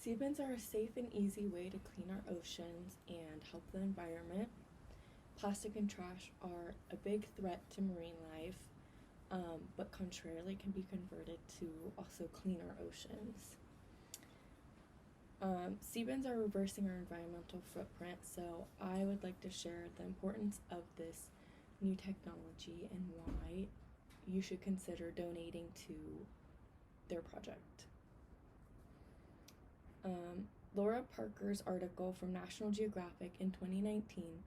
Seabins are a safe and easy way to clean our oceans and help the environment. Plastic and trash are a big threat to marine life, but contrarily can be converted to also clean our oceans. Seabins are reversing our environmental footprint, so I would like to share the importance of this new technology and why you should consider donating to their project. Laura Parker's article from National Geographic in 2019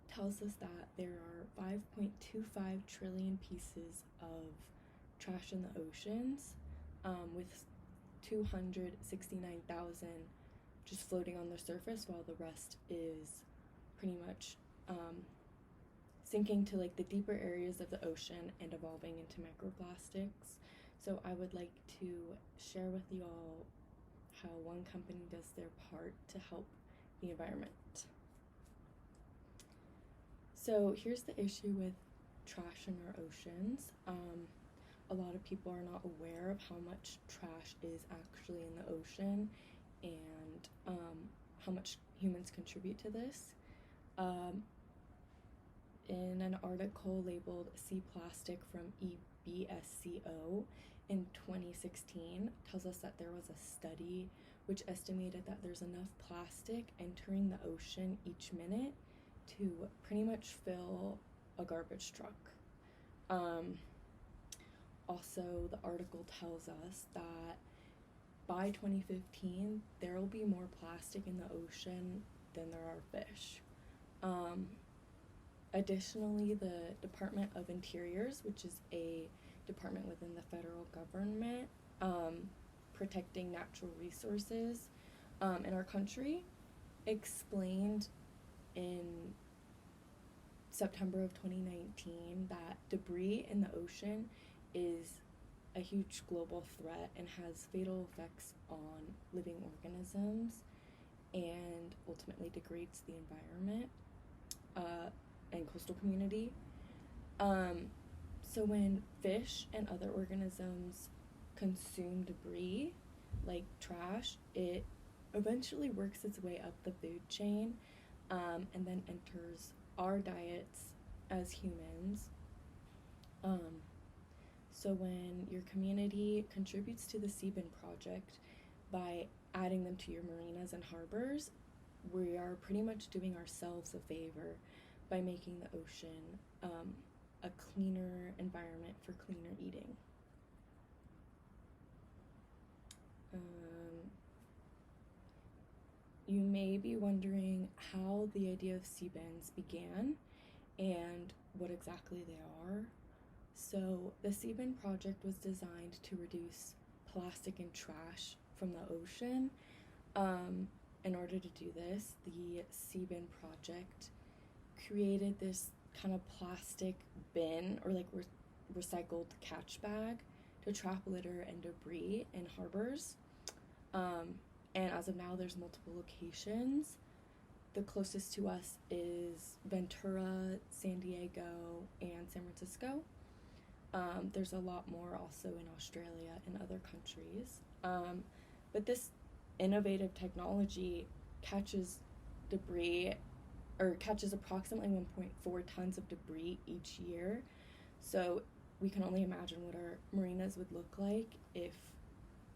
tells us that there are 5.25 trillion pieces of trash in the oceans, with 269,000 just floating on the surface, while the rest is pretty much sinking to like the deeper areas of the ocean and evolving into microplastics. So I would like to share with you all how one company does their part to help the environment. So here's the issue with trash in our oceans. A lot of people are not aware of how much trash is actually in the ocean and how much humans contribute to this. In an article labeled Sea Plastic from EBSCO in 2016 tells us that there was a study which estimated that there's enough plastic entering the ocean each minute to pretty much fill a garbage truck. Also, the article tells us that by 2015, there will be more plastic in the ocean than there are fish. Additionally, the Department of Interiors, which is a department within the federal government protecting natural resources in our country, explained in September of 2019 that debris in the ocean is a huge global threat and has fatal effects on living organisms and ultimately degrades the environment and coastal community. So when fish and other organisms consume debris like trash, it eventually works its way up the food chain and then enters our diets as humans. So when your community contributes to the Seabin Project by adding them to your marinas and harbors, we are pretty much doing ourselves a favor by making the ocean a cleaner environment for cleaner eating. You may be wondering how the idea of Seabins began and what exactly they are. So the Seabin Project was designed to reduce plastic and trash from the ocean. In order to do this, the Seabin Project created this kind of plastic bin or like recycled catch bag to trap litter and debris in harbors. And as of now, there's multiple locations. The closest to us is Ventura, San Diego, and San Francisco. There's a lot more also in Australia and other countries. But this innovative technology catches debris or catches approximately 1.4 tons of debris each year. So we can only imagine what our marinas would look like if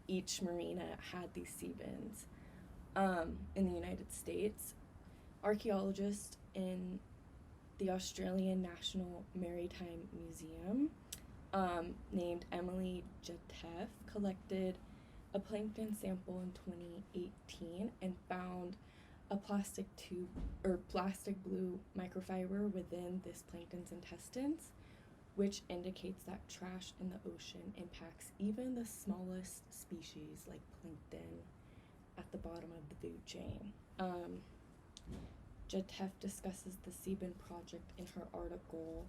each marina had these Seabins. In the United States, archaeologists in the Australian National Maritime Museum named Emily Jatef collected a plankton sample in 2018 and found a plastic tube or plastic blue microfiber within this plankton's intestines, which indicates that trash in the ocean impacts even the smallest species like plankton at the bottom of the food chain. Jatef discusses the Seabin Project in her article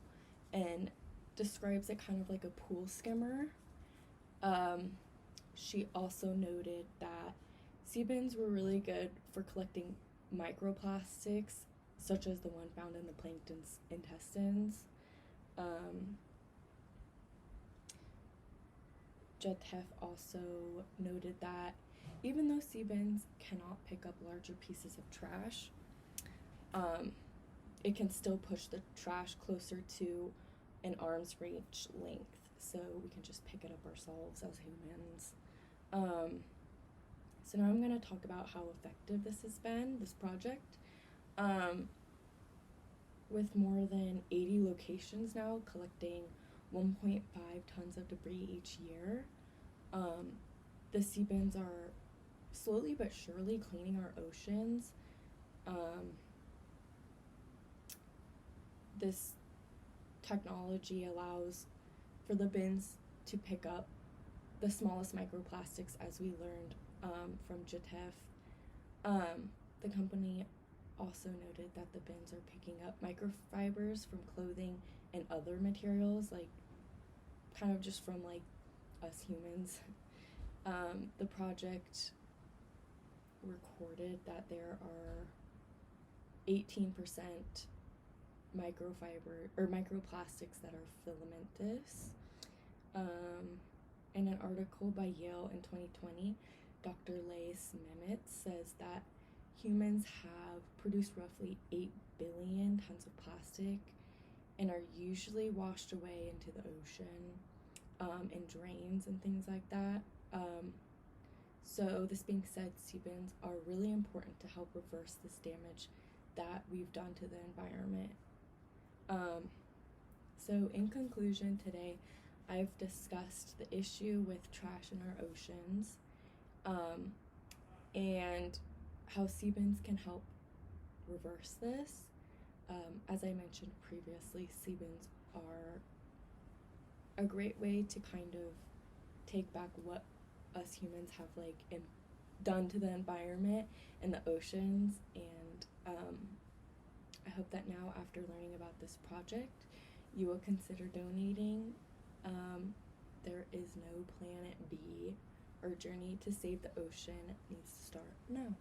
and describes it kind of like a pool skimmer. She also noted that Seabins were really good for collecting microplastics, such as the one found in the plankton's intestines. Jatef also noted that even though sea bins cannot pick up larger pieces of trash, it can still push the trash closer to an arm's reach length, so we can just pick it up ourselves as humans. So now I'm going to talk about how effective this has been, this project. With more than 80 locations now collecting 1.5 tons of debris each year, the sea bins are slowly but surely cleaning our oceans. This technology allows for the bins to pick up the smallest microplastics, as we learned from JTEF. The company also noted that the bins are picking up microfibers from clothing and other materials, like kind of just from like us humans. The project recorded that there are 18% microfiber or microplastics that are filamentous. In an article by Yale in 2020, Dr. Lace Mehmet says that humans have produced roughly 8 billion tons of plastic and are usually washed away into the ocean, in drains and things like that. So this being said, sea bins are really important to help reverse this damage that we've done to the environment. So in conclusion today, I've discussed the issue with trash in our oceans, and how sea bins can help reverse this. As I mentioned previously, sea bins are a great way to kind of take back what us humans have done to the environment and the oceans, and I hope that now, after learning about this project, you will consider donating. There is no planet B. Our journey to save the ocean needs to start now.